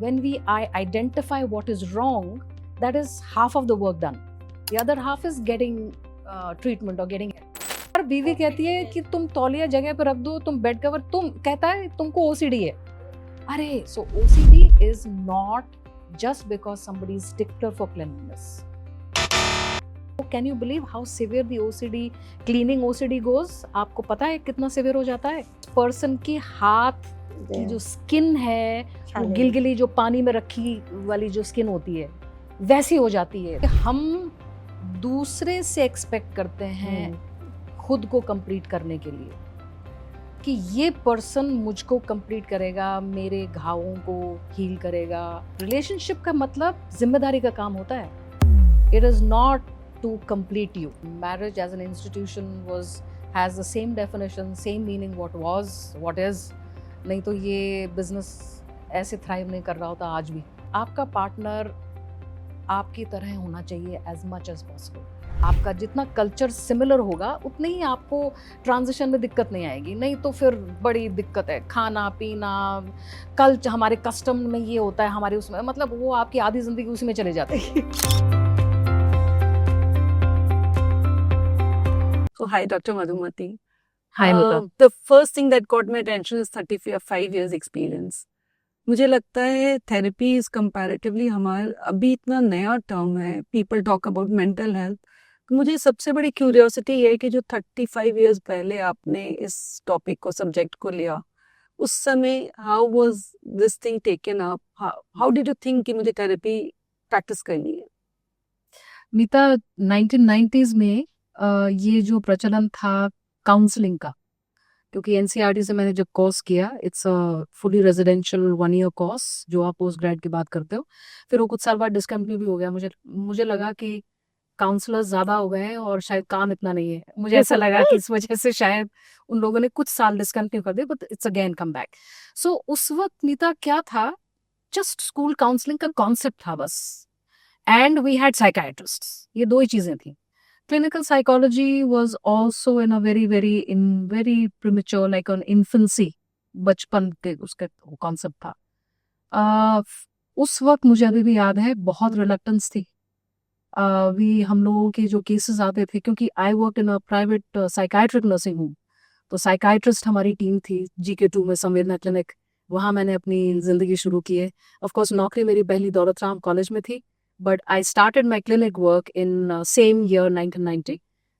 when we identify what is wrong, that is half of the work done. The other half is getting treatment or getting help. और बीवी कहती है कि तुम तौलिया जगह पर रख दो, तुम बेड कवर, तुम कहता है तुमको OCD है. अरे, so OCD is not just because somebody is stickler for cleanliness. Can you believe how severe the OCD, cleaning OCD goes? आपको पता है कितना severe हो जाता है? पर्सन की हाथ की जो स्किन है, वो गिलगिली जो पानी में रखी वाली जो स्किन होती है, वैसी हो जाती है. हम दूसरे से एक्सपेक्ट करते हैं खुद को कंप्लीट करने के लिए कि ये पर्सन मुझको कंप्लीट करेगा, मेरे घावों को हील करेगा. रिलेशनशिप का मतलब जिम्मेदारी का काम होता है. It is not to complete you. Marriage as an institution has the same definition, same meaning, what was, what is. नहीं तो ये बिजनेस ऐसे थ्राइव नहीं कर रहा होता आज भी. आपका पार्टनर आपकी तरह होना चाहिए as much as possible. आपका जितना कल्चर सिमिलर होगा उतने ही आपको ट्रांजिशन में दिक्कत नहीं आएगी. नहीं तो फिर बड़ी दिक्कत है. खाना पीना, कल्चर, हमारे कस्टम में ये होता है, हमारे उसमें, मतलब वो आपकी आधी जिंदगी उसी में चले जाती है. So, hi, Dr. Madhumati. Hi, Mita. The first thing that caught my attention is 35 years experience. मुझे लगता है therapy is comparatively हमारा अभी इतना नया टर्म है. People talk about mental health. मुझे सबसे बड़ी क्यूरियोसिटी ये है कि जो 35 years पहले आपने इस टॉपिक को, सब्जेक्ट को लिया, उस समय how was this thing taken up? How did you think कि मुझे therapy practice करनी है? मीता, 1990s में ये जो प्रचलन था काउंसलिंग का, क्योंकि एनसीईआरटी से मैंने जब कोर्स किया, it's a fully residential 1 year course जो आप पोस्ट ग्रेड की बात करते हो. फिर वो कुछ साल बाद डिस्कंटिन्यू भी हो गया. मुझे लगा कि काउंसलर्स ज़्यादा हो गए हैं और शायद काम इतना नहीं है. मुझे ऐसा लगा कि इस वजह से शायद उन लोगों ने कुछ साल डिस्कंटिन्यू कर दिया, but it's again come back. So उस वक्त नीता क्या था, जस्ट स्कूल काउंसलिंग का कॉन्सेप्ट था बस, एंड वी हैड साइकाइट्रिस्ट्स. ये दो ही चीज़ें थी. Clinical psychology was also in a very premature, like on infancy, बचपन के उसका कॉन्सेप्ट था. उस वक्त मुझे अभी भी याद है बहुत रिलक्टेंस थी. हम लोगों के जो केसेस आते थे, क्योंकि I work in a private psychiatric nursing home, तो साइकाइट्रिस्ट हमारी टीम थी. GK2 में संवेदना क्लिनिक, वहाँ मैंने अपनी जिंदगी शुरू की है. ऑफकोर्स नौकरी मेरी पहली दौलत राम कॉलेज में थी, but I started my clinic work in same year 1990.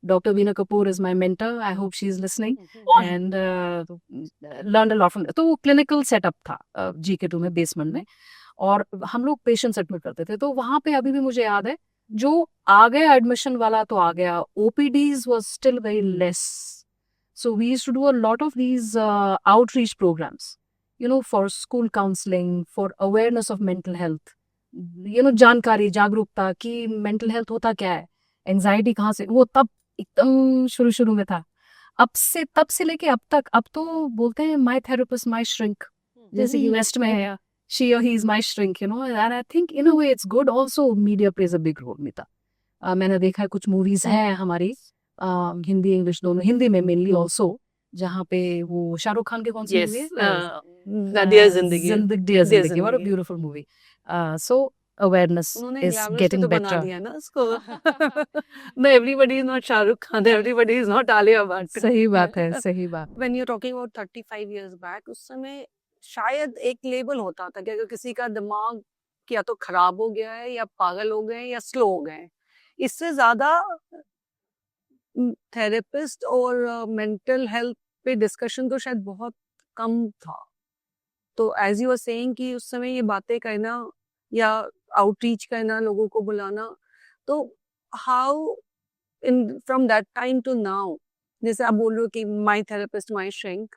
Dr. Veena Kapoor is my mentor. I hope she is listening. And learned a lot from. तो वो clinical setup था GK2 में, बेसमेंट में, और हम लोग पेशेंट्स एडमिट करते थे. तो वहाँ पे अभी भी मुझे याद है, जो आ गया एडमिशन वाला तो आ गया, OPDs was still very less. So we used to do a lot of these outreach programs, for school counseling, for awareness of mental health. जानकारी, जागरूकता कि मेंटल हेल्थ होता क्या है, एंजाइटी कहाँ से, वो तब एकदम शुरू में था. तब से लेके अब तक, अब तो बोलते हैं माय थेरेपिस्ट माय श्रिंक, जैसे कि वेस्ट में है, शी और he is my shrink, and I think in a way it's good. Also media plays a big role. Meeta, मैंने देखा है कुछ मूवीज हैं हमारी, हिंदी इंग्लिश दोनों, हिंदी में मेनली आल्सो, जहाँ पे वो शाहरुख खान के कौन सी मूवी है, डियर जिंदगी. डियर जिंदगी, what a beautiful movie. So awareness is getting better. No, everybody is not Shah Rukh Khan, everybody is not Alia Bhatt. सही बात है, सही बात. When you're talking about 35 years back, उस समय शायद एक लेबल होता था कि अगर किसी का दिमाग या तो खराब हो गया है, या पागल हो गए, या स्लो हो गए. इससे ज्यादा थेरेपिस्ट और मेंटल हेल्थ पे डिस्कशन तो शायद बहुत कम था. तो एज यू आर सेइंग कि उस समय ये बातें करना या आउटरीच करना, लोगों को बुलाना, तो how in from that time to now, जैसे आप बोल रहे हो कि my therapist my shrink,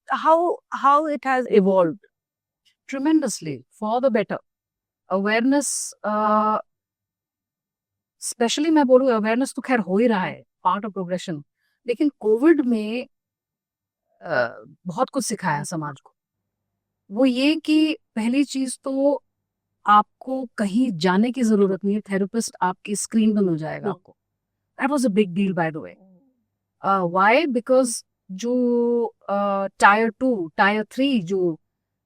how it has evolved tremendously for the better. Awareness, specially मैं बोलूँ, अवेयरनेस तो खैर हो ही रहा है, पार्ट ऑफ प्रोग्रेशन, लेकिन कोविड में बहुत कुछ सिखाया समाज को. वो ये कि पहली चीज तो आपको कहीं जाने की जरूरत नहीं है, थेरेपिस्ट आपकी स्क्रीन पर मिल जाएगा आपको. That was a big deal by the way. Why? Because जो टायर 2 टायर 3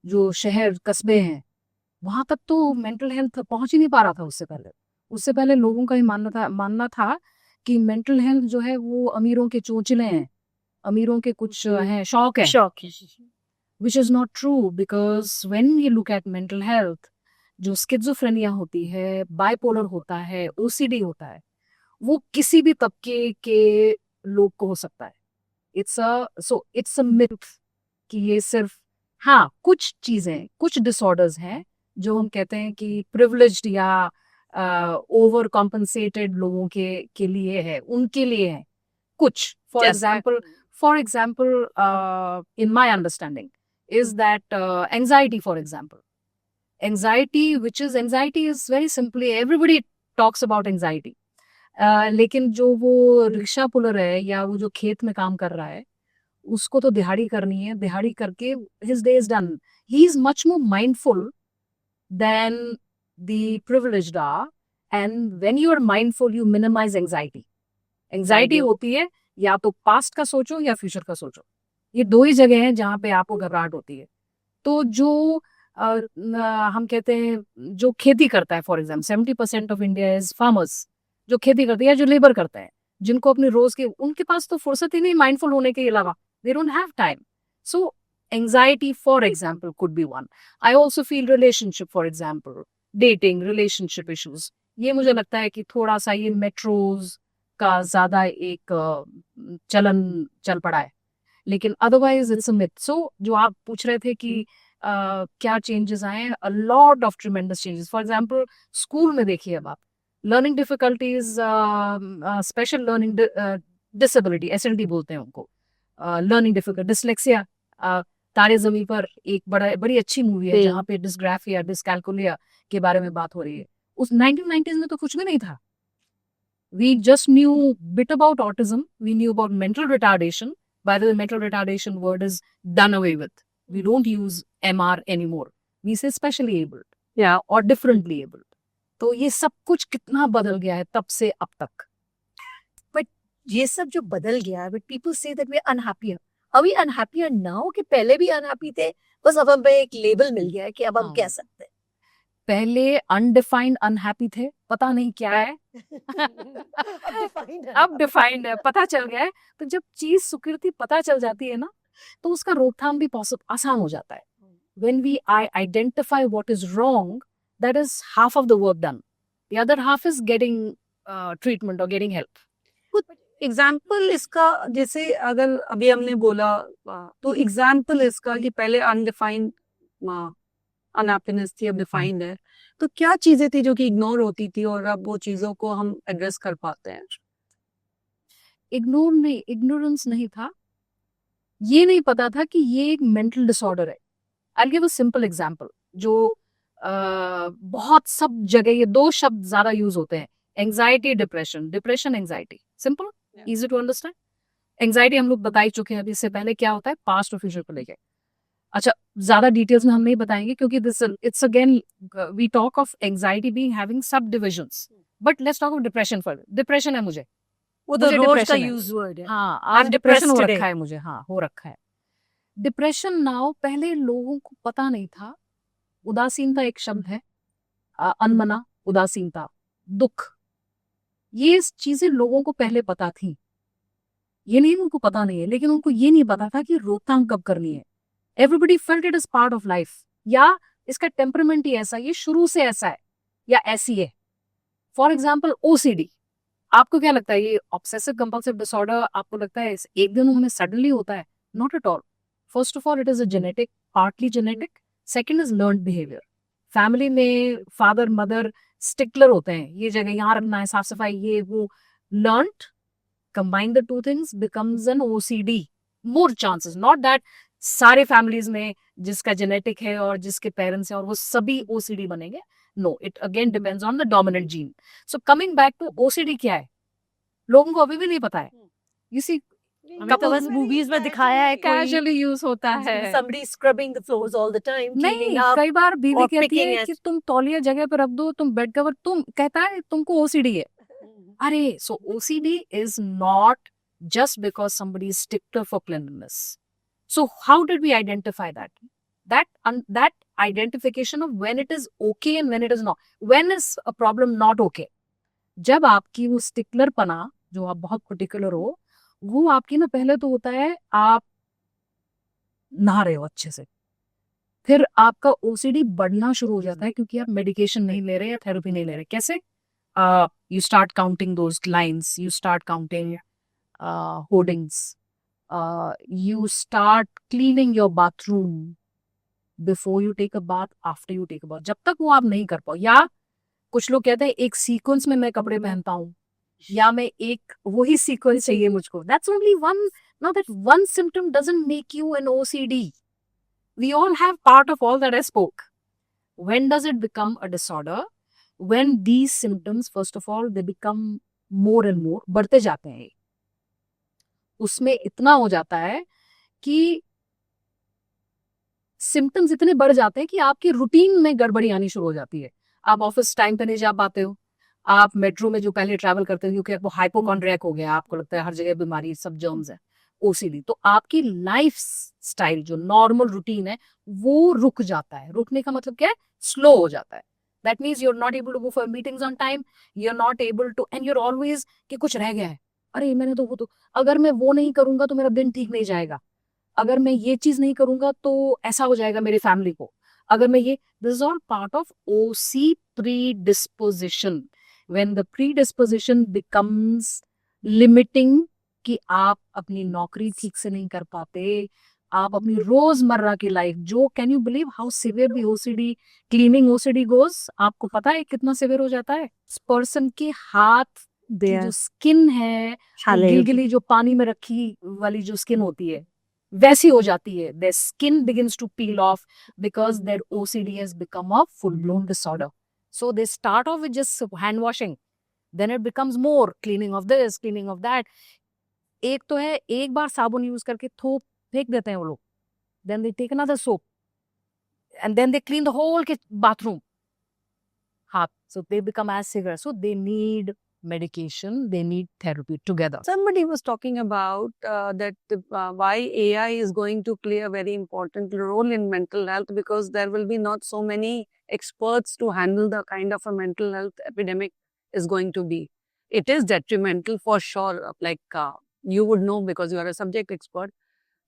जो शहर कस्बे हैं, वहां तक तो मेंटल हेल्थ पहुंच ही नहीं पा रहा था उससे पहले लोगों का ही मानना था कि मेंटल हेल्थ जो है वो अमीरों के चोंचले हैं, अमीरों के कुछ हैं, शौक है, शौक है। which is not true because when we look at mental health, जो स्किज़ोफ्रेनिया होती है, बाइपोलर होता है, ओसीडी होता है, वो किसी भी तबके के लोग को हो सकता है। इट्स अ मिथ कि ये सिर्फ, हाँ, कुछ चीजें, कुछ डिसऑर्डर्स हैं जो हम कहते हैं कि प्रिविलेज्ड या ओवर कॉम्पनसेटेड लोगों के लिए है, उनके लिए है कुछ। For example in my understanding is that anxiety, for example. Anxiety is very simply, everybody talks about anxiety. लेकिन जो वो रिक्शा पुलर है या वो जो खेत में काम कर रहा है, उसको तो दिहाड़ी करनी है, दिहाड़ी करके his day is done. He is much more mindful than the privileged are, and when you are mindful, you minimize anxiety. Anxiety होती है या तो पास्ट का सोचो या फ्यूचर का सोचो, ये दो ही जगह हैं जहाँ पे आपको घबराहट होती है। तो जो हम कहते हैं जो खेती करता है, for example 70% of India is farmers, जो खेती करते हैं या जो लेबर करते हैं, जिनको अपने रोज के, उनके पास तो फुर्सत ही नहीं माइंडफुल होने के अलावा, they don't have time. So anxiety for example could be one. I also feel relationship, for example dating, relationship issues, ये मुझे लगता है कि थोड़ा सा ये मेट्रोज का ज्यादा एक चलन चल पड़ा है, लेकिन अदरवाइज इट्स अ मिथ। सो जो आप पूछ रहे थे कि क्या चेंजेस आए, a lot of tremendous changes. For example school में देखिए, अब आप learning difficulties, special learning disability, SLD बोलते हैं उनको, लर्निंग डिफिकल्ट, डिसलेक्सिया, तारे जमीन पर एक बड़ी अच्छी मूवी है जहाँ पे डिस्ग्राफिया, डिस्कैल्कुलिया के बारे में बात हो रही है। उस 1990s में तो कुछ भी नहीं था। We just knew bit about autism, we knew about mental retardation. By the way, mental retardation word is done away with. We don't use MR anymore. We say specially abled, Yeah. or differently abled. तो ये सब कुछ कितना बदल गया है तब से अब तक। But ये सब जो बदल गया, but people say that we are unhappier. Are we unhappier now कि पहले भी unhappy थे? बस अब हमें एक लेबल मिल गया है कि अब हम हाँ। कह सकते हैं। पहले अनडिफाइंड अनहैप्पी थे, पता नहीं क्या है। अब डिफाइंड है, पता चल गया है। तो जब चीज सुकृति पता चल जाती है ना, तो उसका रोकथाम भी आसान हो जाता है। When we identify what is wrong, that is half of the work done. The other half is getting treatment or getting help. Example इसका, जैसे अगर अभी हमने बोला, तो एग्जाम्पल इसका कि पहले अनडिफाइंड अनहैप्पीनेस थी, अब डिफाइंड है, तो क्या चीजें थी जो कि इग्नोर होती थी और अब वो चीजों को हम एड्रेस कर पाते हैं? इग्नोरेंस नहीं था, ये नहीं पता था कि ये एक मेंटल डिसऑर्डर है। I'll give a simple example, जो बहुत सब जगह ये दो शब्द ज्यादा यूज होते हैं, anxiety, depression, depression anxiety, simple, easy to understand. Anxiety हम लोग बता ही चुके हैं अभी, इससे पहले क्या होता है, पास्ट और फ्यूचर को लेके। अच्छा, ज्यादा डिटेल्स में हम नहीं बताएंगे क्योंकि this it's again, we talk of anxiety being having sub divisions, but let's talk of depression first. Depression है मुझे, वो तो मुझे रोज का depression है। यूज वर्ड है। हाँ, I'm आज डिप्रेशन हो depressed रखा today. है मुझे, हाँ हो रखा है डिप्रेशन नाउ। पहले लोगों को पता नहीं था। उदासीनता एक शब्द है, अनमना, उदासीनता, दुख, ये चीजें लोगों को पहले पता थी। ये नहीं उनको पता नहीं है, लेकिन उनको ये नहीं पता था कि रोकथाम कब करनी है। Everybody felt it is part of life, या इसका टेम्परमेंट ही ऐसा, ये शुरू से ऐसा है या ऐसी है। फॉर एग्जाम्पल ओसीडी, आपको क्या लगता है ये ऑब्सेसिव कंपल्सिव डिसऑर्डर आपको लगता है एक दिन हमें सडनली होता है? Not at all. First of all it is a genetic, partly genetic. Second is learned behaviour. Family में फादर मदर स्टिकलर होते हैं, ये जगह यहाँ रखना है, साफ सफाई, ये वो, learned, combine the two things becomes an OCD. More chances, not that सारे फैमिलीज में जिसका जेनेटिक है और जिसके पेरेंट्स हैं और वो सभी OCD बनेंगे। No, it again depends on the dominant gene. So coming back to OCD क्या है, लोगों को अभी भी नहीं पता है। यू सी, हमें तो बस मूवीज में दिखाया है, कैजुअली यूज होता है। somebody scrubbing the floors all the time, नहीं, cleaning up. कई बार बीवी और कहती picking है at- कि तुम तौलिया जगह पर रख दो, तुम बेड कवर, तुम कहता है तुमको OCD है। अरे, so OCD is not just because somebody is stickler for cleanliness. So how did we identify that? that identification of when it is okay and when it is not. When is a problem not okay? जब आपकी वो stickler पना, जो आप बहुत particular हो, वो आपकी ना पहले तो होता है आप नहा रहे हो अच्छे से, फिर आपका ओसीडी बढ़ना शुरू हो जाता है क्योंकि आप मेडिकेशन नहीं ले रहे या थेरेपी नहीं ले रहे. कैसे? You start counting those lines, you start counting hoardings, you start cleaning your bathroom before you take a bath, after you take a bath. जब तक वो आप नहीं कर पाओ, या कुछ लोग कहते हैं एक सीक्वेंस में मैं कपड़े पहनता हूँ, या मैं एक वही सीक्वेंस चाहिए मुझको. That's only one. Now that one symptom doesn't make you an OCD. We all have part of all that I spoke. When does it become a disorder? When these symptoms, first of all, they become more and more, बढ़ते जाते हैं. उसमें इतना हो जाता है कि symptoms इतने बढ़ जाते हैं कि आपके रूटीन में गड़बड़ी आनी शुरू हो जाती है. आप ऑफिस टाइम पे नहीं जा पाते हो, आप मेट्रो में जो पहले ट्रैवल करते हो क्योंकि आपको हाइपोकॉन्ड्रियाक हो गया, आपको लगता है हर जगह बीमारी, सब जर्म्स है, ओसीडी, तो आपकी लाइफ स्टाइल जो नॉर्मल रूटीन है वो रुक जाता है. रुकने का मतलब क्या है? स्लो हो जाता है. That means you are not able to go for meetings on time, you are not able to, and you are always कि कुछ रह गया है, अरे मैंने तो वो, तो अगर मैं वो नहीं करूंगा तो मेरा दिन ठीक नहीं जाएगा, अगर मैं ये चीज नहीं करूंगा तो ऐसा हो जाएगा मेरी फैमिली को, अगर मैं ये, this is all part of OC predisposition. When the predisposition becomes limiting, कि आप अपनी नौकरी ठीक से नहीं कर पाते, आप अपनी रोजमर्रा की लाइफ जो, can you believe how severe the OCD, cleaning OCD goes, आपको पता है कितना सिवियर हो जाता है? पर्सन के हाथ की जो स्किन है, गिलगिली जो पानी में रखी वाली जो स्किन होती है वैसी हो जाती है. their skin begins to peel off because their OCD has become a full blown disorder. So they start off with just hand washing, then it becomes more cleaning of this, cleaning of that. एक तो है एक बार साबुन use करके थोप फेंक देते हैं वो लोग, then they take another soap and then they clean the whole bathroom, हाथ. So they become as severe, so they need medication, they need therapy together. Somebody was talking about why AI is going to play a very important role in mental health, because there will be not so many experts to handle the kind of a mental health epidemic is going to be. It is detrimental for sure, like you would know because you are a subject expert.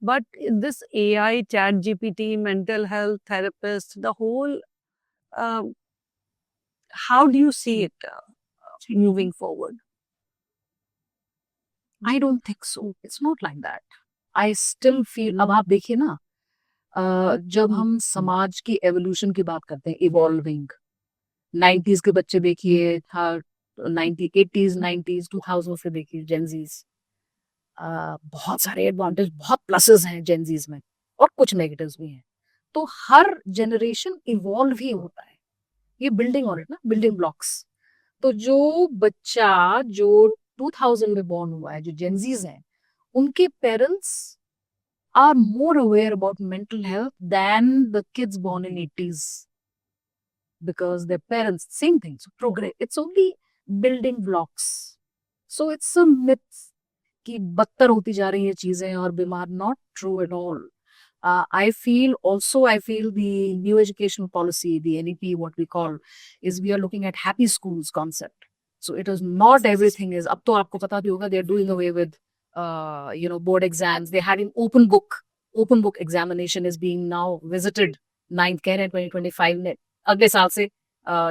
But this AI, chat GPT, mental health therapist, the whole, how do you see it moving forward? I don't think so. It's not like that. I still feel, अब आप देखिए ना, जब हम समाज की evolution की बात करते हैं, इवॉल्विंग, 90s के बच्चे देखिए, 80s 90s 2000 से देखिए, जेनजीज, बहुत सारे एडवांटेज, बहुत प्लसेस हैं जेनजीज में और कुछ नेगेटिव्स भी हैं. तो हर जनरेशन इवॉल्व ही होता है, ये बिल्डिंग ऑन इट ना, बिल्डिंग ब्लॉक्स. तो जो बच्चा जो 2000 में बॉर्न हुआ है, जो जेनजीज हैं, उनके parents are more aware about mental health then the kids born in 80s, because their parents, same thing. So progress, it's only building blocks. So it's a myth कि बदतर होती जा रही है चीजें और बीमार, not true at all. I feel the new educational policy, the NEP, what we call, is we are looking at happy schools concept. So it is not everything is, अब तो आपको पता भी होगा, they are doing away with, board exams. They're having open book examination is being now visited. 9th कह रहे हैं 2025 में, अगले साल से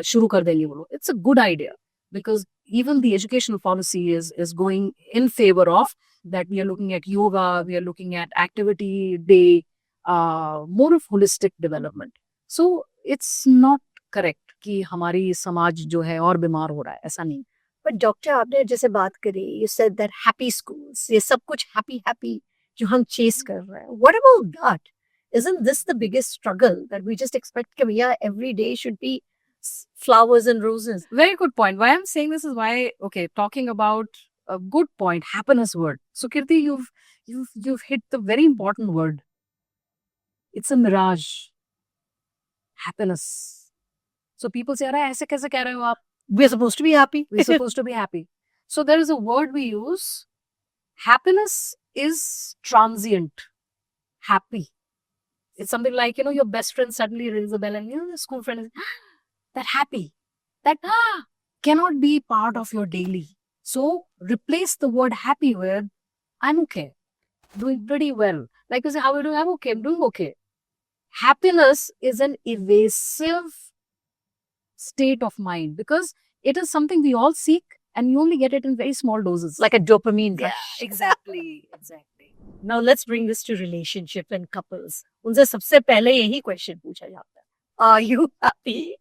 शुरू कर देंगे वो लोग. It's a good idea because even the educational policy is going in favor of that. We are looking at yoga, we are looking at activity day, more of holistic development. So it's not correct कि हमारी समाज जो है और बीमार हो रहा है, ऐसा नहीं. बट डॉक्टर, आपने जैसे बात करी, you said that happy schools, ये सब कुछ हैप्पी जो हम चेस कर रहे हैं, what about that? Isn't this the biggest struggle that we just expect कि भैया every day should be flowers and roses? Very good point. Why I'm saying this is why, okay, talking about a good point, happiness word. So Kirti, you've hit the very important word. It's a mirage. Happiness. So people say, "अरे ऐसे कैसे कह रहे हो आप? We're supposed to be happy. We're supposed to be happy." So there is a word we use. Happiness is transient. Happy. It's something like, your best friend suddenly rings the bell and, the school friend is that happy. That cannot be part of your daily. So replace the word happy with, I'm okay, doing pretty well. Like you say, how are you doing? I'm okay, I'm doing okay. Happiness is an evasive state of mind because it is something we all seek and you only get it in very small doses. Like a dopamine yeah, rush. exactly. Now let's bring this to relationship and couples. उनसे सबसे पहले यही question पूछा जाता है. Are you happy?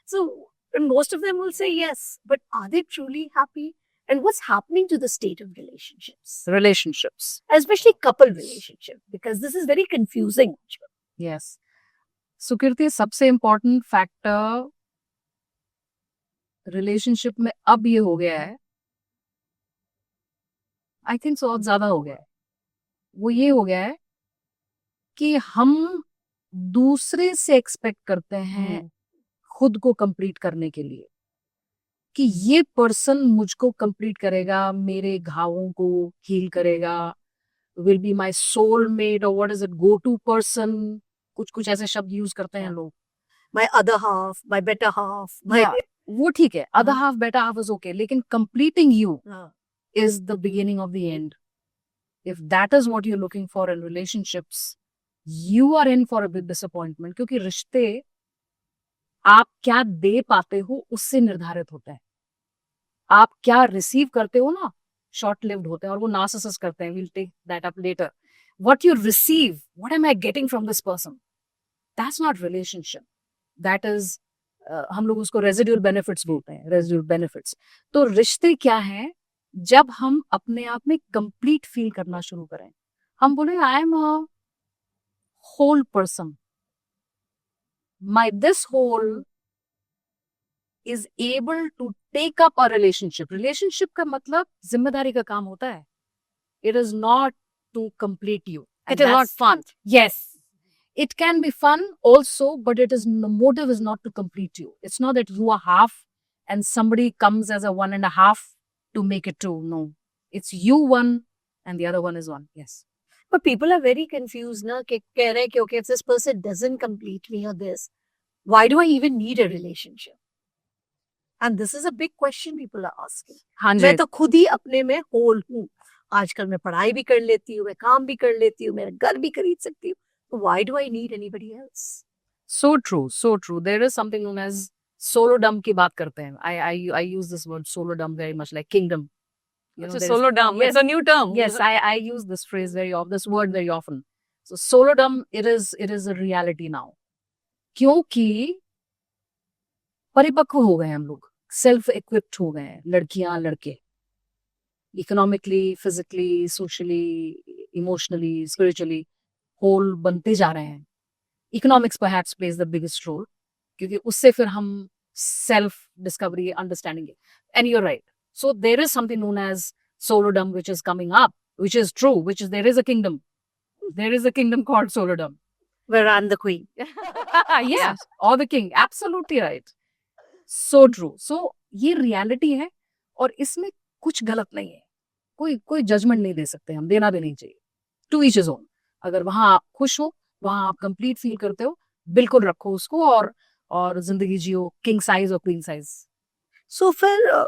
So and most of them will say yes, but are they truly happy? And what's happening to the state of relationships, especially couple relationship? Because this is very confusing. Yes. सुकृति, सबसे important factor relationship में अब ये हो गया है, I think बहुत ज्यादा हो गया है, वो ये हो गया है कि हम दूसरे से एक्सपेक्ट करते हैं खुद को कंप्लीट करने के लिए कि ये पर्सन मुझको कंप्लीट करेगा, मेरे घावों को हील करेगा, विल बी माय सोलमेट और what is it, go to person, कुछ ऐसे शब्द यूज करते हैं लोग. My other half, my better half. वो ठीक है, other half, better half is okay, लेकिन completing you is the beginning of the end. If that is what you're looking for in relationships, you are in for a big disappointment. क्योंकि रिश्ते आप क्या दे पाते हो उससे निर्धारित होते हैं. आप क्या रिसीव करते हो ना, शॉर्ट लिव्ड होते हैं और वो नार्सिसिस्ट करते हैं. We'll take that up later. What you receive, what am I getting from this person? That's not relationship. That is हम लोग उसको रेजिड्यूल बेनिफिट्स बोलते हैं, रेजिड्यूल बेनिफिट्स. तो रिश्ते क्या हैं? जब हम अपने आप में कंप्लीट फील करना शुरू करें, हम बोले I am a whole person, my this whole is able to take up a relationship. Relationship का मतलब जिम्मेदारी का काम होता है. It is not to complete you. It is not fun. Yes. It can be fun also, but the motive is not to complete you. It's not that you are half and somebody comes as a 1.5 to make it 2. No, it's you one and the other one is 1. Yes. But people are very confused ना कि कह रहे हैं कि okay, if this person doesn't complete me or this, why do I even need a relationship? And this is a big question people are asking. मैं तो खुद ही अपने में whole हूँ. आजकल मैं पढ़ाई भी कर लेती हूँ, मैं काम भी कर लेती हूँ, मेरा घर भी खरीद सकती हूँ. Why do I need anybody else? So true, so true. There is something known as solodom की बात करते हैं. I use this word solodom very much, like kingdom. So solodom, yes, it's a new term. Yes, I use this phrase this word very often. So solodom, it is a reality now. क्योंकि परिपक्व हो गए हम लोग, self equipped हो गए हैं, लड़कियां लड़के, economically, physically, socially, emotionally, spiritually whole बनते जा रहे हैं. Economics perhaps plays the biggest role, क्योंकि उससे फिर हम self discovery, understanding. And you are right. So there is something known as solodom which is coming up, which is true, there is a kingdom called solodom, where I'm the queen. yes, or the king. Absolutely right. So true. So ये reality है और इसमें कुछ गलत नहीं है. कोई judgement नहीं दे सकते हम, देना भी नहीं चाहिए. To each his own. अगर वहां आप खुश हो, वहां आप कंप्लीट फील करते हो, बिल्कुल रखो उसको और जिंदगी जियो, किंग साइज और क्वीन साइज. सो फिर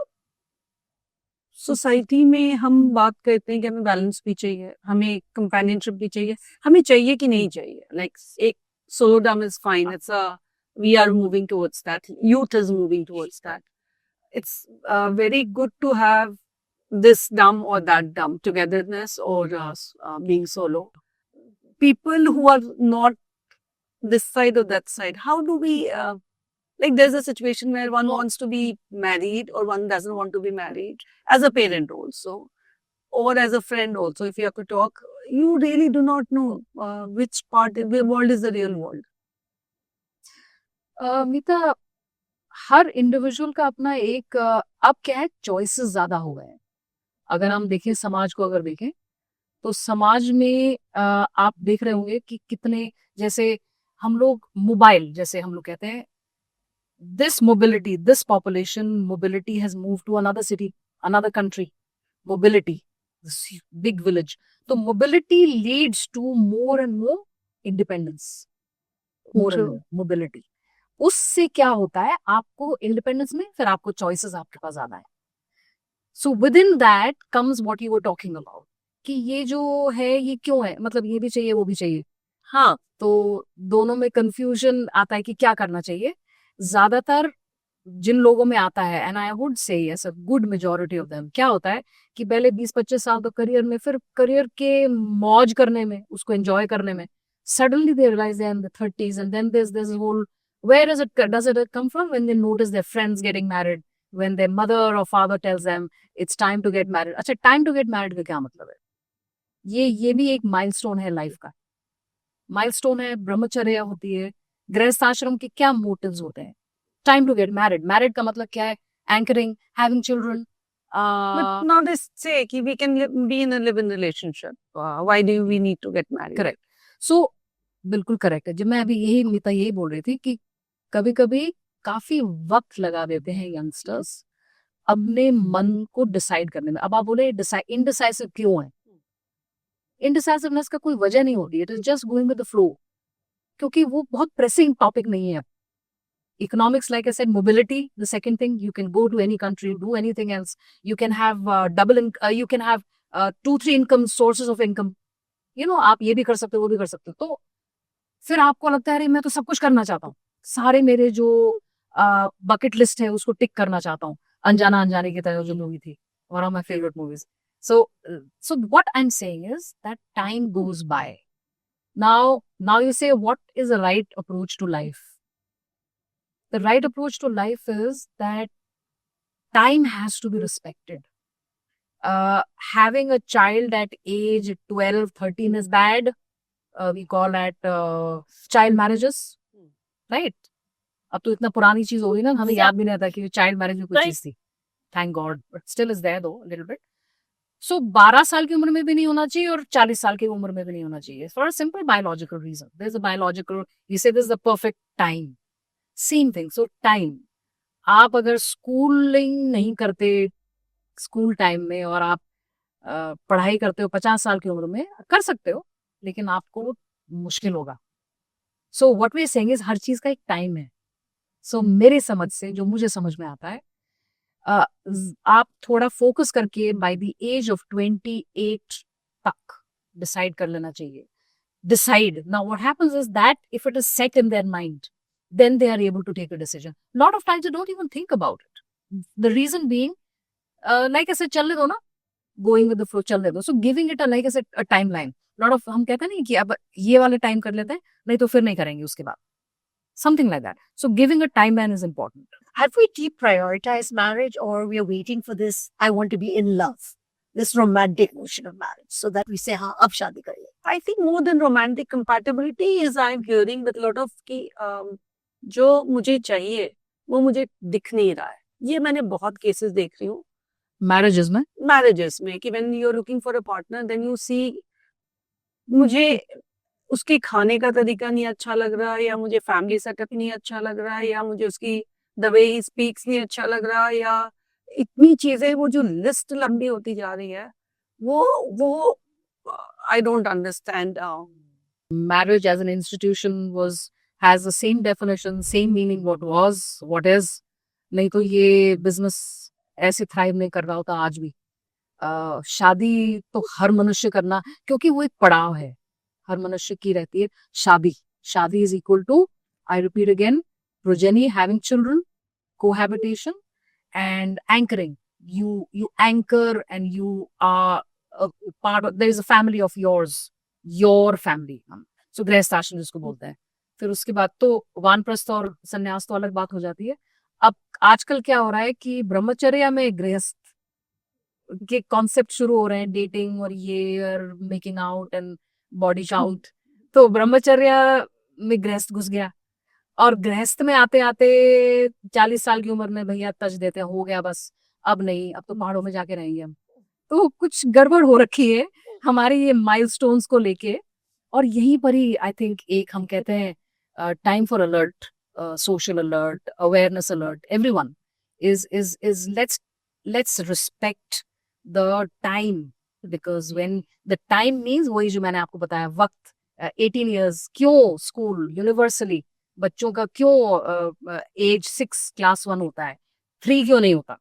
सोसाइटी में हम बात करते हैं कि हमें बैलेंस भी चाहिए, हमें कंपेनियनशिप भी चाहिए. हमें चाहिए कि नहीं चाहिए? लाइक एक solodom is fine. We are moving towards that. Youth is moving towards that. It's very good to have this dumb or that dumb, togetherness or being solo. People who are not this side or that side, how do we like there's a situation where one wants to be married or one doesn't want to be married, as a parent also or as a friend also. If you have to talk, you really do not know which part of the world is the real world. Meeta, हर individual का अपना एक अब क्या है, choices ज्यादा हो गए हैं. अगर हम देखें समाज को, अगर देखें तो समाज में आप देख रहे होंगे कि कितने, जैसे हम लोग मोबाइल, जैसे हम लोग कहते हैं this mobility, this population mobility has moved to another city, another country. Mobility, this big village. So mobility leads to more and more independence, moral mobility. उससे क्या होता है, आपको इंडिपेंडेंस में फिर आपको चॉइसेस आपके पास ज्यादा है। So with in that comes what you were talking about, कि ये जो है ये क्यों है, मतलब ये भी चाहिए वो भी चाहिए। हाँ, तो दोनों में कंफ्यूजन आता है कि क्या करना चाहिए। ज्यादातर जिन लोगों में आता है, and I would say yes a good majority of them, क्या होता है कि पहले 20-25 साल तो करियर में, फिर करियर के मौज करने में, उसको एंजॉय करने में, suddenly they realize they're in the 30s, and then there's this whole, where does it come from? When they notice their friends getting married, when their mother or father tells them it's time to get married. अच्छा, time to get married का क्या मतलब है? ये भी एक milestone है life का। माइलस्टोन है, ब्रह्मचर्या होती है, गृहस्थ आश्रम के क्या मोटिव्स होते हैं? Time to get married. Married का मतलब क्या है? Anchoring, having children. But now they say कि we can be in a live-in relationship. Why do we need to get married? Correct. So बिल्कुल करेक्ट है। जब मैं अभी यही बोल रही थी कि कभी कभी काफी वक्त लगा देते हैं यंगस्टर्स अपने मन को डिसाइड करने में। अब आप बोले इनडिसाइसिव क्यों है? इनडिसाइसिवनेस का कोई वजह नहीं होती, it is just going with the flow, क्योंकि वो बहुत प्रेसिंग टॉपिक नहीं है। Economics, like I said, mobility, the second thing, you can go to any country, do anything else. You can have you can have 2-3 income sources of income. आप ये भी कर सकते हो, वो भी कर सकते हो। तो फिर आपको लगता है अरे मैं तो सब कुछ करना चाहता हूँ, सारे मेरे जो बकेट लिस्ट है उसको टिक करना चाहता हूँ। अनजाना अनजाने की तरह जो मूवी थी, one of my favorite movies. So what I'm saying is that time goes by. Now you say, what is the right approach to life? The right approach to life is that time has to be respected. Having a child at age 12-13 is bad. We call that child marriages, right? अब तो इतना पुरानी चीज हो गई ना, हमें याद भी नहीं आता कि चाइल्ड मैरिज में कोई चीज थी। Thank God, but still is there though little bit. So 12 साल की उम्र में भी नहीं होना चाहिए और 40 साल की उम्र में भी नहीं होना चाहिए, for a simple biological reason. There is a biological, we say this is the perfect time. Same thing, so time, आप अगर स्कूलिंग नहीं करते स्कूल टाइम में और आप पढ़ाई करते हो 50 साल की उम्र में, कर सकते हो, लेकिन आपको मुश्किल होगा। So what we are saying is हर चीज का एक टाइम है। सो मेरे समझ से, जो मुझे समझ में आता है, आप थोड़ा फोकस करके बाय द एज ऑफ 28 तक डिसाइड कर लेना चाहिए। Decide, now what happens is that if it is set in their mind, then they are able to take a decision. Lot of times they don't even think about it. The reason being, like I said, चलने दो ना, going with the flow, चलने दो. So giving it a, like I said, a timeline. Lot of, हम कहते हैं नहीं कि अब ये वाले टाइम कर लेते हैं, नहीं तो फिर नहीं करेंगे उसके बाद. Something like that. So giving a timeline is important. Have we deprioritized marriage, or we are waiting for this, I want to be in love, this romantic notion of marriage, so that we say, हाँ, अब शादी करिए? I think more than romantic compatibility is I'm hearing with a lot of कि जो मुझे चाहिए वो मुझे दिख नहीं रहा है। ये मैंने बहुत केसेस देख रही हूँ Marriages में कि when you're looking for a partner, then you see, मुझे उसके खाने का तरीका नहीं अच्छा लग रहा, या मुझे फैमिली सेटअप नहीं अच्छा लग रहा, या मुझे उसकी द वे ही स्पीक्स नहीं अच्छा लग रहा, या इतनी चीजें, वो जो लिस्ट लंबी होती जा रही है, वो I don't understand. Marriage as an institution has the same definition, same meaning, what was, what is. नहीं तो ये बिजनेस ऐसे थ्राइव नहीं कर रहा होता आज भी। शादी तो हर मनुष्य करना, क्योंकि वो एक पड़ाव है, हर मनुष्य की रहती है शादी is equal to, I repeat again, progeny, having children, cohabitation and anchoring. You anchor and you are a part of, there is a family of yours, your family. So गृहस्थ आश्रम जिसको बोलते हैं। फिर उसके बाद तो वानप्रस्थ और संन्यास तो अलग बात हो जाती है। अब आजकल क्या हो रहा है कि ब्रह्मचर्य में गृहस्थ के कॉन्सेप्ट शुरू हो रहे हैं, डेटिंग और ये और making out and body shout. तो ब्रह्मचर्य में गृहस्थ घुस गया, और गृहस्थ में आते आते 40 साल की उम्र में भैया तज देते हैं, हो गया बस, अब नहीं, अब तो पहाड़ों में जाके रहेंगे हम। तो कुछ गड़बड़ हो रखी है हमारी ये माइलस्टोन्स को लेके, और यहीं पर ही आई थिंक एक हम कहते हैं time for alert, social alert, awareness alert, everyone is let's respect the time, because when the time means, वही जो मैंने आपको बताया, वक्त, 18 years, क्यों स्कूल यूनिवर्सली बच्चों का क्यों एज 6 क्लास 1 होता है, 3 क्यों नहीं होता?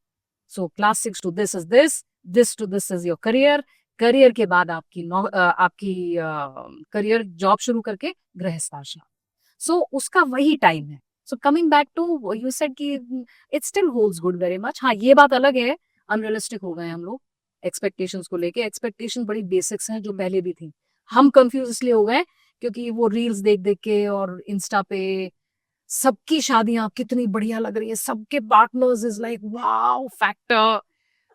So class 6 to this is this to this is your career, career के बाद आपकी करियर जॉब शुरू करके गृहस्थाश्रम. सो उसका वही टाइम है. So coming back to you said कि it still holds good very much. हाँ, ये बात अलग है, अनरियलिस्टिक हो गए हम लोग एक्सपेक्टेशंस को लेके. एक्सपेक्टेशन बड़ी बेसिक्स हैं जो पहले भी थी. हम कंफ्यूज इसलिए हो गए क्योंकि वो रील्स देख देख के और इंस्टा पे सबकी शादियां कितनी बढ़िया लग रही है, सबके partners is like wow factor.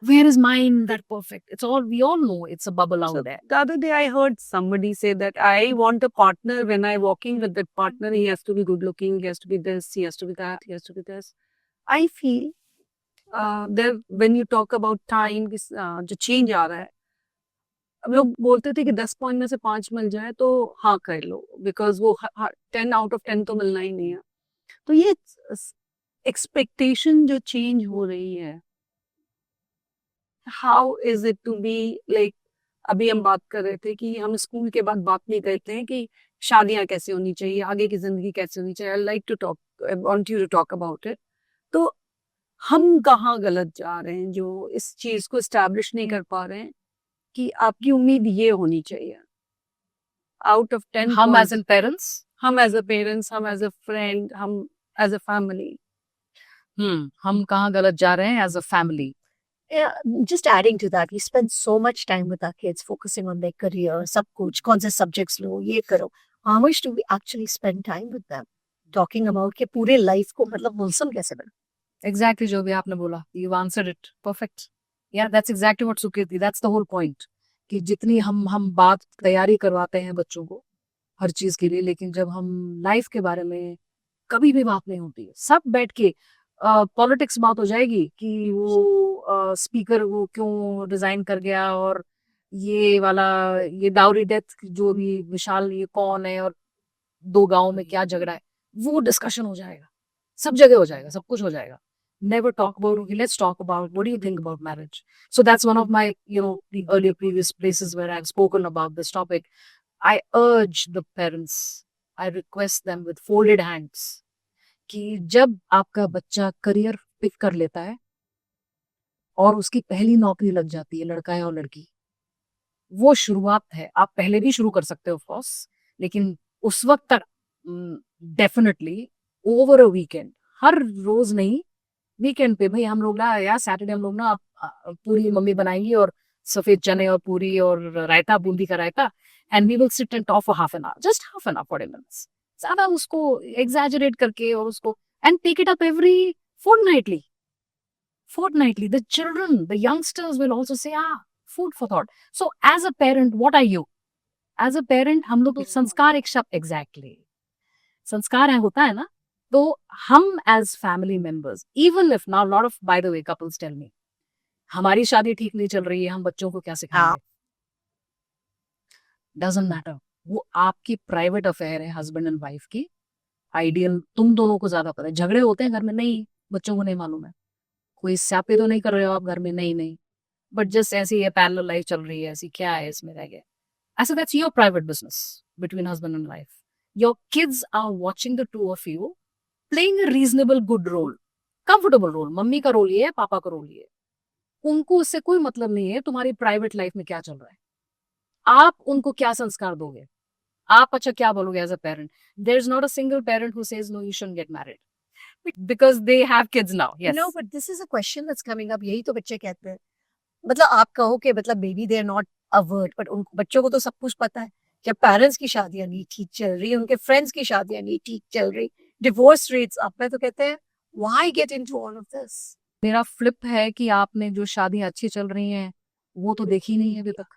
Where is mine that perfect? It's all, we all know it's a bubble out So there. the other day I heard somebody say that I want a partner. When I'm walking with that partner, he has to be good looking, he has to be this, he has to be that, he has to be this. I feel there when you talk about time, जो change आ रहा है. अब लोग बोलते थे कि 10 point में से 5 मिल जाए तो हाँ कर लो, बिकॉज वो 10 आउट ऑफ 10 तो मिलना ही नहीं है. तो ये एक्सपेक्टेशन जो चेंज हो रही है, how is it to be like, अभी हम बात कर रहे थे कि हम स्कूल के बाद बात नहीं करते हैं कि शादियां कैसे होनी चाहिए, आगे की जिंदगी कैसे होनी चाहिए. I like to talk, I want you to talk about it. तो हम कहाँ गलत जा रहे हैं जो इस चीज को एस्टैब्लिश नहीं कर पा रहे हैं कि आपकी उम्मीद ये होनी चाहिए आउट ऑफ 10 हम as in parents, हम एज अ पेरेंट्स, हम एज अ फ्रेंड, हम एज अ फैमिली. हम कहाँ गलत जा रहे हैं as a family. Yeah, just adding to that, we spend so much time with our kids focusing on their career, सब कुछ, कौन से subjects लो, ये करो. How much do we actually spend time with them? Talking about कि पूरे life को मतलब wholesome कैसे बने? Exactly जो भी आपने बोला, you answered it perfect. Yeah, that's exactly what Sukriti, that's the whole point. कि जितनी हम बात तैयारी करवाते हैं बच्चों को हर चीज के लिए, लेकिन जब हम लाइफ के बारे में कभी भी बात नहीं होती है. सब बैठ के पॉलिटिक्स बात हो जाएगी कि वो स्पीकर वो क्यों रिजाइन कर गया, और ये वाला ये डाउरी डेथ जो भी विशाल ये कौन है, और 2 गांव में क्या झगड़ा है, वो डिस्कशन हो जाएगा. सब जगह हो जाएगा, सब कुछ हो जाएगा. Never talk about, okay, let's talk about what do you think about marriage. So that's one of my, the earlier previous places where I've spoken about this topic. I urge the parents, I request them with folded hands कि जब आपका बच्चा career pick कर लेता है और उसकी पहली नौकरी लग जाती है, लड़का है और लड़की, वो शुरुआत है. आप पहले भी शुरू कर सकते हो ऑफ कोर्स, लेकिन उस वक्त तक डेफिनेटली ओवर अ वीकेंड, हर रोज नहीं, वीकेंड पे भाई हम लोग ना यार सैटरडे हम लोग ना पूरी मम्मी बनाएंगी और सफेद चने और पूरी और रायता, बूंदी का raita, and we will sit and talk for half an hour, just half an hour, 40 minutes. ज्यादा उसको एग्जैजरेट करके और उसको and take it up every fortnightly. The children, the youngsters will also say, food for thought. So as a parent, what are you? As a parent, हम लोग संस्कार एक शब्द, exactly, संस्कार है होता है ना. तो हम as family members, even if now a lot of, by the way, couples tell me, हमारी शादी ठीक नहीं चल रही है, हम बच्चों को क्या सिखाएंगे? Doesn't matter. वो आपकी प्राइवेट अफेयर है, हस्बैंड एंड वाइफ की. आइडियल तुम दोनों को ज्यादा पता है. झगड़े होते हैं घर में, नहीं, बच्चों को नहीं मालूम है. कोई स्यापे तो नहीं कर रहे हो आप घर में, नहीं, बट जस्ट ऐसी है, पैरेलल लाइफ चल रही है, ऐसी क्या है इसमें रह गया. ऐसा that's your private business between husband and wife. Your kids are watching the two of you playing a reasonable good role, comfortable role. Mummy का रोल ये है, पापा का रोल ये है. उनको उससे कोई मतलब नहीं है तुम्हारी प्राइवेट लाइफ में क्या चल रहा है. आप उनको क्या संस्कार दोगे, आप अच्छा क्या बोलोगे as a parent. There is not a single parent who says no you shouldn't get married because they have kids now. Yes. No, but this is a question that's coming up. यही तो बच्चे कहते हैं. मतलब आप कहो कि मतलब maybe they are not avert, but उन बच्चों को तो सब कुछ पता है. जब पेरेंट्स की शादियां नहीं ठीक चल रही, उनके फ्रेंड्स की शादियां नहीं ठीक चल रही, डिवोर्स रेट्स अप है, तो कहते हैं why get into all of this? मेरा फ्लिप है कि आपने जो शादियां अच्छी चल रही हैं वो तो देखी नहीं है अभी तक.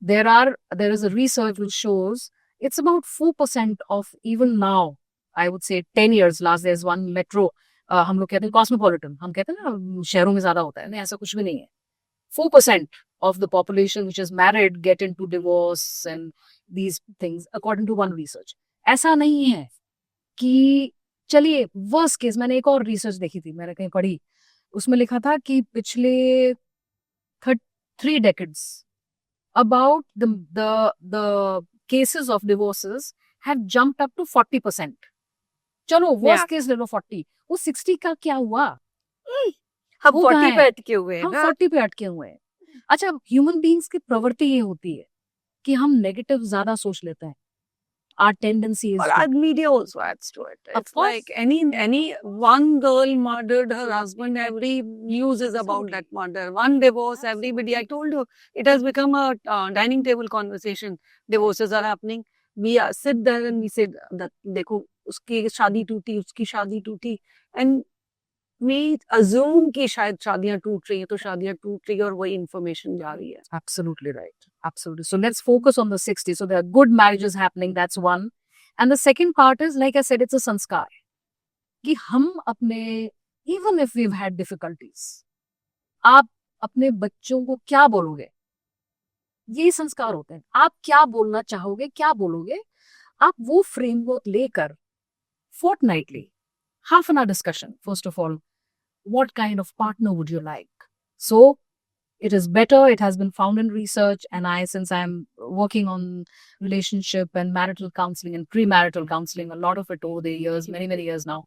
There is a research which shows it's about 4% of, even now, I would say 10 years last, there's one metro, हम लोग कहते हैं cosmopolitan, हम कहते हैं ना शहरों में ज्यादा होता है, नहीं ऐसा कुछ भी नहीं है. 4% of the population which is married get into divorce and these things according to one research. ऐसा नहीं है कि चलिए वर्स्ट केस, मैंने एक और रिसर्च देखी थी, मैंने कहीं पढ़ी, उसमें लिखा था कि पिछले 3 decades about the cases of divorces have jumped up to 40%. चलो worst case ले लो 40, वो 60 का क्या हुआ? हम वो कहाँ 40 है? पे अटके हुए हैं हम ना 40 पे अटके हुए हैं. अच्छा, ह्यूमन बीइंग्स की प्रवृत्ति ये होती है कि हम नेगेटिव ज्यादा सोच लेते हैं. Our tendency is Or to. our media also adds to it. Of It's course. like any one girl murdered her husband, every news is about that murder. One divorce, everybody. I told you, it has become a dining table conversation. Divorces are happening. We sit there and we say that देखो उसकी शादी टूटी, उसकी शादी टूटी, and we assume कि शायद शादियां टूट रही हैं तो शादियां टूट रही है और वही information जा रही है. Absolutely right. Absolutely. So let's focus on the 60. So there are good marriages happening. That's one. And the second part is, like I said, it's a sanskar. कि हम अपने, even if we've had difficulties, आप अपने बच्चों को क्या बोलोगे? ये संस्कार होते हैं. आप क्या बोलना चाहोगे, क्या बोलोगे? आप वो फ्रेमवर्क लेकर fortnightly, half an hour discussion. First of all, what kind of partner would you like? So it is better. It has been found in research, and since I'm working on relationship and marital counseling and premarital counseling, a lot of it over the years, many years now,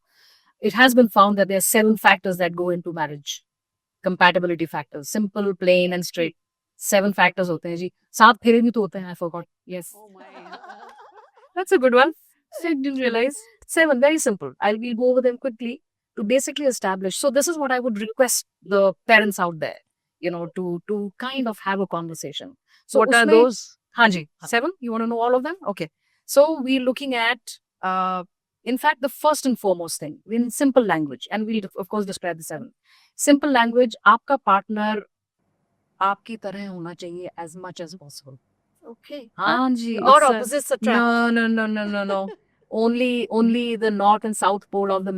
it has been found that there are 7 factors that go into marriage. Compatibility factors, simple, plain, and straight. 7 factors होते हैं जी. 7 फेरे भी तो होते हैं. I forgot. Yes. Oh my. That's a good one. I didn't realize. 7, very simple. We'll go over them quickly to basically establish. So this is what I would request the parents out there, to kind of have a conversation. So What are उसमें- those? हाँ जी, 7. You want to know all of them? Okay. So we're looking at, in fact, the first and foremost thing in simple language, and we'll of course describe the 7. Simple language. आपका partner आपकी तरह होना चाहिए as much as possible. okay हाँ जी. or it's a- opposites attract No. Only the north and south pole of the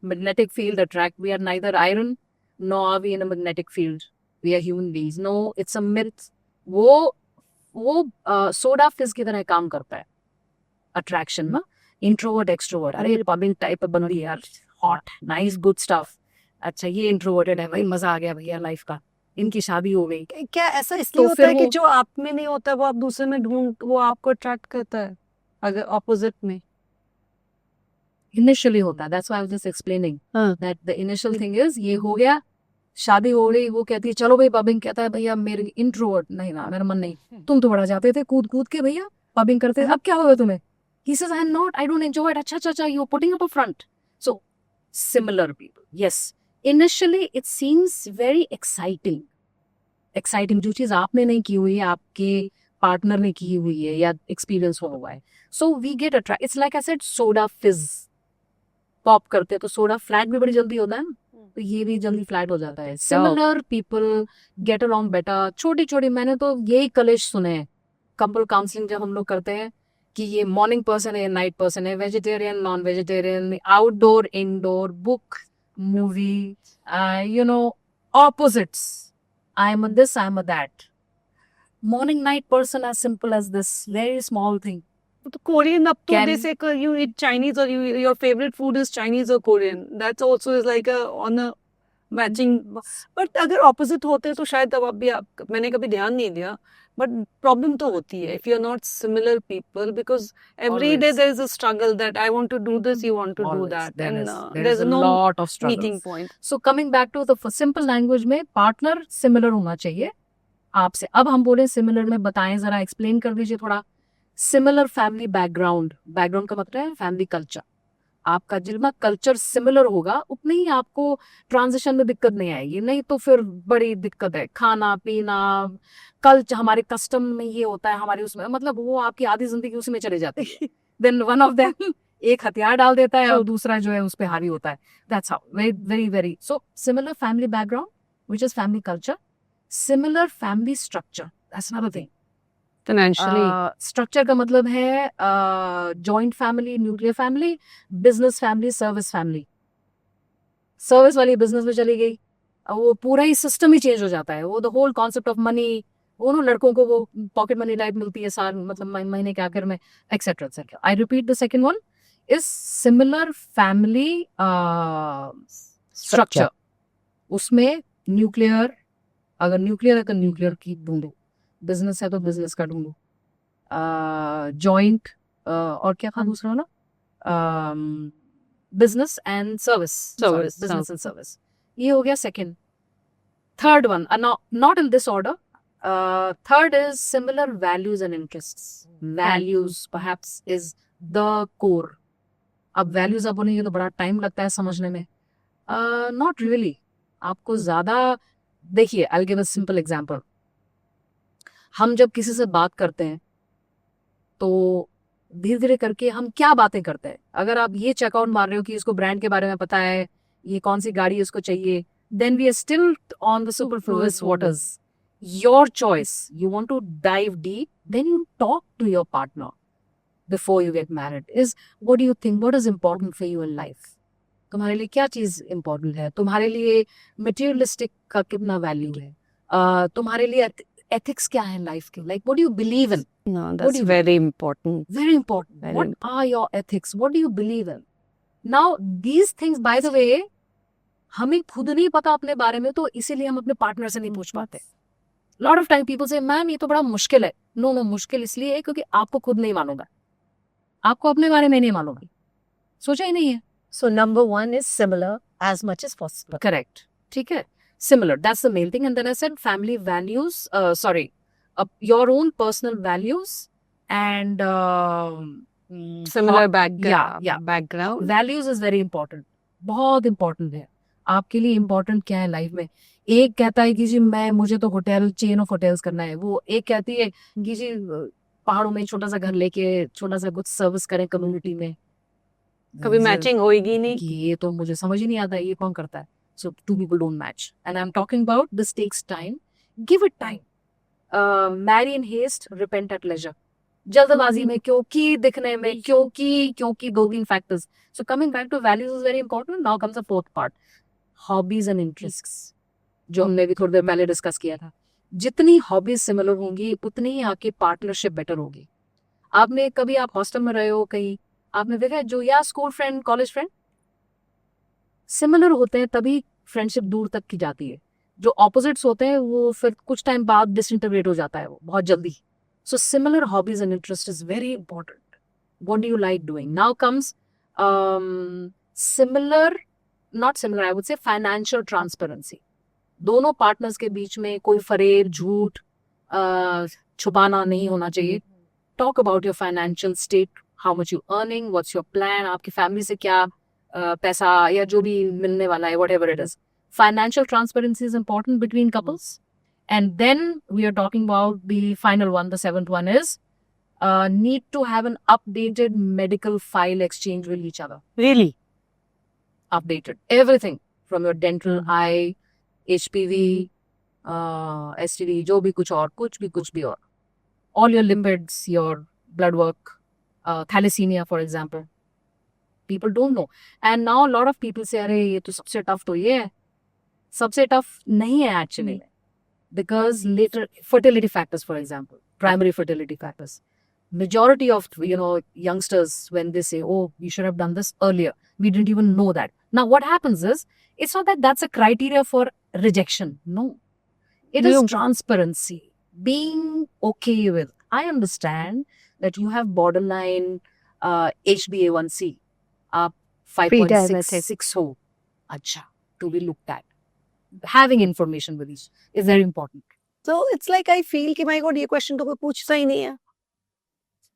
magnetic field attract. We are neither iron nor are we in a magnetic field. We are human beings. No, it's a myth. वो soda फिज की तरह काम करता है attraction में. Introvert extrovert, अरे pubbing type बन रही है यार, हॉट नाइस गुड स्टफ. अच्छा ये इंट्रोवर्टेड है भाई, मजा आ गया भैया लाइफ का, इनकी शादी हो गई. क्या ऐसा इसलिए तो होता फिर है कि वो- जो आप में नहीं होता वो आप दूसरे में वो आपको अट्रैक्ट करता है अगर ऑपोजिट में. इनिशियली होता है. That's why I was just explaining हाँ. That the initial thing is ये हो गया, शादी हो गई, वो कहती है चलो भाई पबिंग, कहता है भैया मेरे इंट्रोवर्ट नहीं ना, मेरा मन नहीं. तुम तो बड़ा जाते थे कूद के भैया पबिंग करते थे, अब क्या हो गया तुम्हें? He says I am not, I don't enjoy it. अच्छा, you're putting up a front. So similar people, yes. Initially it seems very exciting. जो चीज आपने नहीं की हुई है आपके पार्टनर ने की हुई है या एक्सपीरियंस हुआ है. So we get attracted. It's like I said, soda fizz. Pop करते हैं तो सोडा फ्लैट भी बड़ी जल्दी होता है ना, तो ये भी जल्दी फ्लैट हो जाता है. Similar people get along better. छोटी मैंने तो यही कलेश सुने हैं कपल काउंसलिंग जब हम लोग करते हैं कि ये मॉर्निंग पर्सन है, नाइट पर्सन है, vegetarian, non vegetarian, outdoor, indoor, book, movie, opposites. I am this, I am that. Morning night person as simple as this, very small thing. तो कोरियन अब तो Can- they say you eat Chinese or your favorite food is Chinese or Korean. That's also is like a on a matching. But अगर opposite होते तो शायद तब भी मैंने कभी ध्यान नहीं दिया. But problem तो होती है if you're not similar people, because every day Always. there is a struggle that I want to do this, you want to do Always. that, There and is- there there's is a no lot of struggle. meeting point. So coming back to the simple language में partner similar होना चाहिए आपसे. अब हम बोले similar में, बताएं जरा, एक्सप्लेन कर दीजिए थोड़ा. सिमिलर फैमिली बैकग्राउंड का मतलब है फैमिली कल्चर. आपका जितना कल्चर सिमिलर होगा उतनी ही आपको ट्रांजिशन में दिक्कत नहीं आएगी. नहीं तो फिर बड़ी दिक्कत है. खाना पीना, कल्चर, हमारे कस्टम में ये होता है, हमारे उसमें, मतलब वो आपकी आधी जिंदगी उसी में चले जाती है. देन वन ऑफ देम एक हथियार डाल देता है और दूसरा जो है उस पे हावी होता है. That's how. Very so similar family background which is family culture. Similar family structure, that's another thing. Financially. Structure का मतलब है joint family, nuclear family, business family, service family. Service वाली बिजनेस में चली गई, अब वो पूरा ही सिस्टम ही चेंज हो जाता है. वो the whole concept of money, वो लड़कों को वो पॉकेट मनी लाइफ मिलती है साल, मतलब महीने के आखिर में, etcetera etcetera. I repeat, the second one is similar family structure. उसमें न्यूक्लियर, अगर न्यूक्लियर है तो न्यूक्लियर की ढूंढो, बिजनेस है तो बिजनेस का ढूंढो, जॉइंट और क्या था दूसरा ना, business and service, Service, business and service, ये हो गया second. Third one, not in this order, third is similar values and interests. Values perhaps is the core. अब वैल्यूज अब बोलेंगे तो बड़ा टाइम लगता है समझने में. Not really. आपको ज्यादा देखिए, I will give a simple example. हम जब किसी से बात करते हैं तो धीरे धीरे करके हम क्या बातें करते हैं. अगर आप ये चेकआउट मार रहे हो कि इसको ब्रांड के बारे में पता है, ये कौन सी गाड़ी इसको चाहिए, then we are still on the superfluous waters. Your choice. You want to dive deep, then you talk to your partner before you get married. Is what do you think? What is important for you in life? तुम्हारे लिए क्या चीज important है? तुम्हारे लिए materialistic का कितना value है? तुम्हारे लिए ethics क्या है life के? Like what do you believe in? No, do that's you- very important. Very important. Very What are your ethics? What do you believe in? Now these things, by the way, हमें खुद नहीं पता अपने बारे में, तो इसीलिए हम अपने पार्टनर से नहीं पूछ पाते. लॉट ऑफ टाइम पीपल से मैम ये तो बड़ा मुश्किल है. नो नो, मुश्किल इसलिए है क्योंकि आपको खुद नहीं मालूम है, आपको अपने बारे में नहीं मालूम है, सोचा ही नहीं है. So number one is similar as much as possible. Correct, ठीक है. Similar, that's the main thing. And then I said family values, sorry, your own personal values and Similar background. yeah. Background. Values is very important. बहुत important है. आपके लिए important क्या है life में? एक कहता है कि जी मुझे तो होटल, चेन ऑफ होटल्स करना है. वो एक कहती है कि जी पहाड़ों में छोटा सा घर लेके छोटा सा कुछ सर्विस करें कम्युनिटी में. कभी मैचिंग होएगी नहीं. कि ये तो मुझे समझ ही नहीं आता ये कौन करता है. So two people don't match and I am talking about this takes time. Give it time. Marry in haste, repent at leisure. जल्दबाजी में, क्योंकि दिखने में, क्योंकि दो तीन factors. So coming back to values is very important. Now comes the fourth part, hobbies and interests, जो हमने भी थोड़ी देर पहले डिस्कस किया था. जितनी हॉबीज सिमिलर होंगी उतनी ही आपकी पार्टनरशिप बेटर होगी. आपने कभी, आप हॉस्टल में रहे हो कहीं, आपने देखा है जो या school friend, college friend similar होते हैं तभी फ्रेंडशिप दूर तक की जाती है. जो ऑपोजिट्स होते हैं वो फिर कुछ टाइम बाद डिसइंटीग्रेट हो जाता है वो बहुत जल्दी. So similar hobbies and interest is very important. What do you like doing? Now comes similar, not similar, I would say financial transparency. दोनों पार्टनर्स के बीच में कोई फरेब, झूठ, छुपाना नहीं होना चाहिए. Talk about your financial state, how much you earning, what's your plan, आपकी फैमिली से क्या पैसा या जो भी मिलने वाला है, whatever it is. Financial transparency is important between couples. And then we are talking about the final one, the seventh one is need to have an updated medical file exchange with each other. Really? Updated. Everything from your dental, eye, HPV, STD, जो भी कुछ भी और. All your lipids, your blood work, thalassemia for example. People don't know. And now a lot of people say, अरे ये तो सबसे tough तो ये है. सबसे टफ नहीं है actually, because later fertility factors, for example primary fertility factors, majority of youngsters, when they say, oh, you should have done this earlier, we didn't even know that. Now what happens is, it's not that that's a criteria for rejection. No, it is transparency, being okay with. I understand that you have borderline HbA1c, आप 5.6 हो, अच्छा, to be looked at. Having information with each is very important. So it's like I feel कि my God ये question तो कोई पूछता ही नहीं है.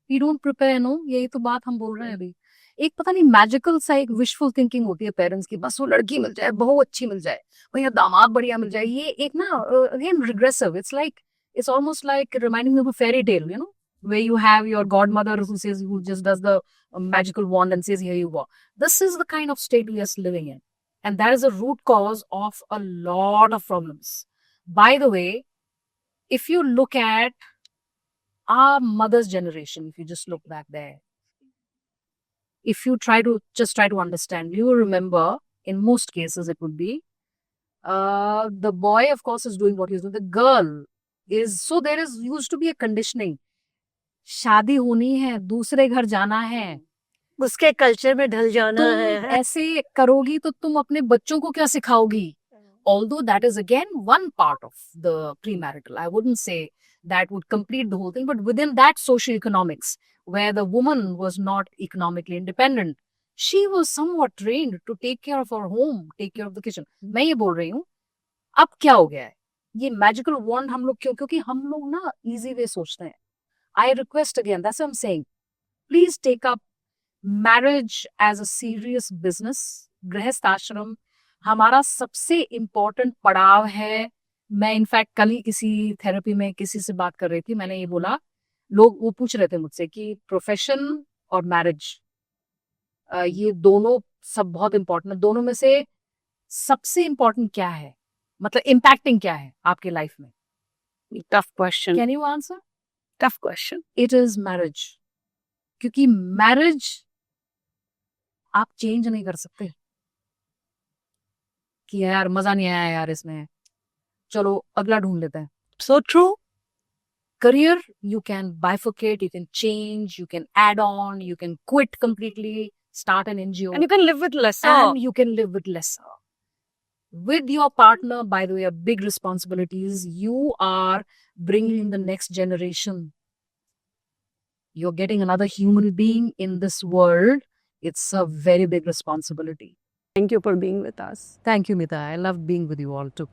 We don't prepare, no? यही तो बात हम बोल रहे हैं अभी. एक पता नहीं मैजिकल सा एक विशफुल थिंकिंग होती है पेरेंट्स की, बस वो लड़की मिल जाए, बहू अच्छी मिल जाए, भैया दामाद बढ़िया मिल जाए. ये एक ना again regressive. It's almost like reminding me of a fairy tale, where you have your godmother who just does the magical wand and says, here you go. This is the kind of state we are living in. And that is a root cause of a lot of problems. By the way, if you look at our mother's generation, if you just look back there, if you try to understand, you will remember, in most cases it would be, the boy of course is doing what he's doing. The girl is, so there is used to be a conditioning. शादी होनी है, दूसरे घर जाना है, उसके culture में ढल जाना है. ऐसे करोगी तो तुम अपने बच्चों को क्या सिखाओगी? Although that is again one part of the premarital. I wouldn't say that would complete the whole thing. But within that socioeconomics, where the woman was not economically independent, she was somewhat trained to take care of her home, take care of the kitchen. मैं ये बोल रही हूँ, अब क्या हो गया है? ये मैजिकल वॉन्ड हम लोग क्योंकि हम लोग ना इजी वे सोचते हैं. I request again, that's what I'm saying. Please take up marriage as a serious business. गृहस्थ आश्रम हमारा सबसे इम्पोर्टेंट पड़ाव है. मैं इनफैक्ट कल ही किसी थेरेपी में किसी से बात कर रही थी. मैंने ये बोला, लोग वो पूछ रहे थे मुझसे कि प्रोफेशन और मैरिज ये दोनों सब बहुत इम्पोर्टेंट है. दोनों में से सबसे इम्पोर्टेंट क्या है, मतलब इम्पैक्टिंग क्या है आपके लाइफ में? Tough question. Can you answer? Tough question. It is marriage. क्योंकि मैरिज आप चेंज नहीं कर सकते कि यार मजा नहीं आया यार इसमें, चलो अगला ढूंढ लेते हैं. So true. Career, you can bifurcate, you can change, you can add on, you can quit completely, start an NGO, And you can live with lesser. and you can live with lesser. With your partner, by the way, are big responsibilities. You are bringing in the next generation. You're getting another human being in this world. It's a very big responsibility. Thank you for being with us. Thank you, Mita. I loved being with you all too.